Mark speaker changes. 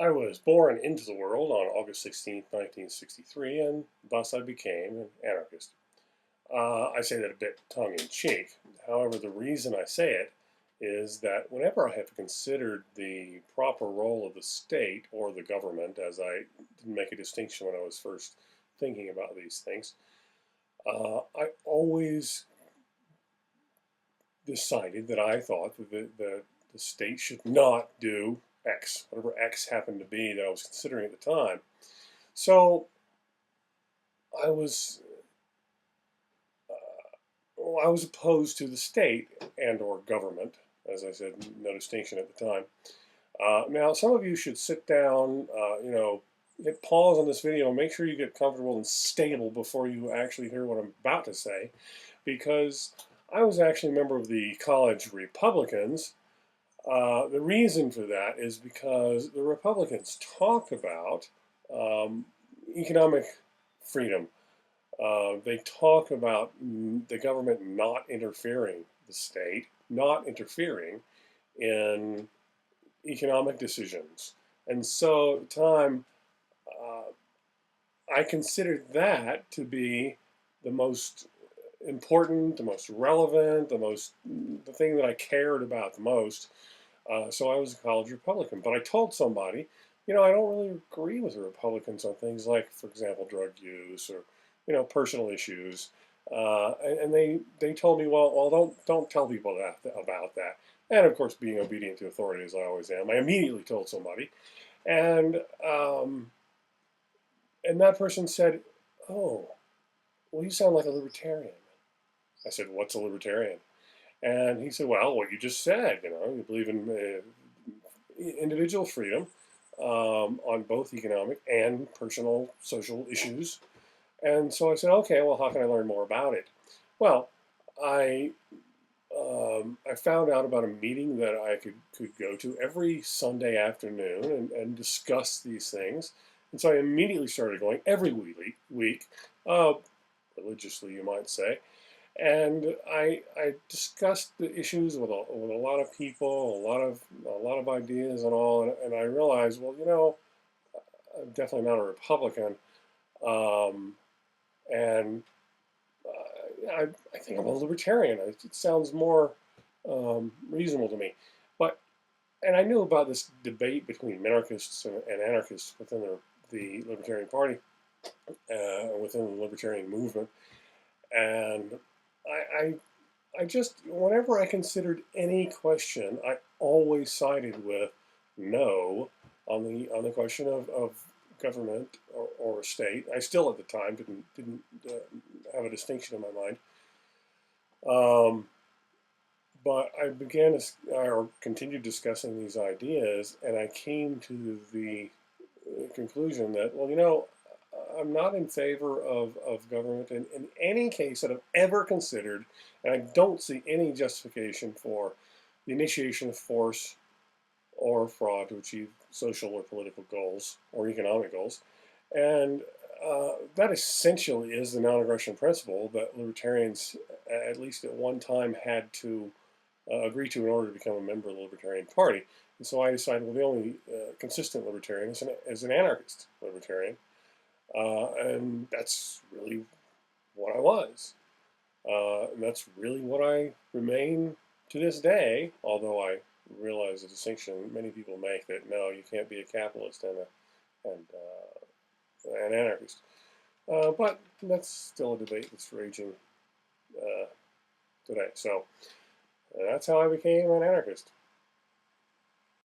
Speaker 1: I was born into the world on August 16th, 1963, and thus I became an anarchist. I say that a bit tongue in cheek. However, the reason I say it is that whenever I have considered the proper role of the state or the government, as I didn't make a distinction when I was first thinking about these things, I always decided that I thought that the state should not do X, whatever X happened to be that I was considering at the time. So I was I was opposed to the state and or government, as I said, no distinction at the time. Now, some of you should sit down, hit pause on this video, make sure you get comfortable and stable before you actually hear what I'm about to say, because I was actually a member of the college Republicans. The reason for that is because the Republicans talk about um, economic freedom. They talk about the government not interfering, the state not interfering in economic decisions. And so at the time, uh, I considered that to be the most important, the most relevant, the thing that I cared about the most. So I was a college Republican. But I told somebody, I don't really agree with the Republicans on things like, for example, drug use or, personal issues. And they told me, well, don't tell people about that. And of course, being obedient to authority as I always am, I immediately told somebody, and um, and that person said, "Oh, well, you sound like a libertarian." I said, "What's a libertarian?" And he said, "Well, what you just said. You believe in individual freedom on both economic and personal social issues." And so I said, "Okay, well, how can I learn more about it?" Well, I I found out about a meeting that I could go to every Sunday afternoon and discuss these things. And so I immediately started going every week, uh, religiously, you might say. And I discussed the issues with a lot of people, a lot of ideas and all. And I realized, well, I'm definitely not a Republican. Um, and I think I'm a libertarian. It sounds more reasonable to me. But and I knew about this debate between minarchists and anarchists within the Libertarian Party, within the Libertarian movement, and I, I I just whenever I considered any question, I always sided with no on the question of government or state. I still at the time didn't have a distinction in my mind. Um, but I began to, or continued discussing these ideas, and I came to the conclusion that, well, I'm not in favor of government in any case that I've ever considered, and I don't see any justification for the initiation of force or fraud to achieve social or political goals or economic goals. And that essentially is the non-aggression principle that libertarians, at least at one time, had to agree to in order to become a member of the Libertarian Party. And so I decided, well, the only consistent libertarian is an anarchist libertarian. And that's really what I was. And that's really what I remain to this day, although I realize the distinction many people make that no, you can't be a capitalist and an anarchist. But that's still a debate that's raging uh, today. So that's how I became an anarchist.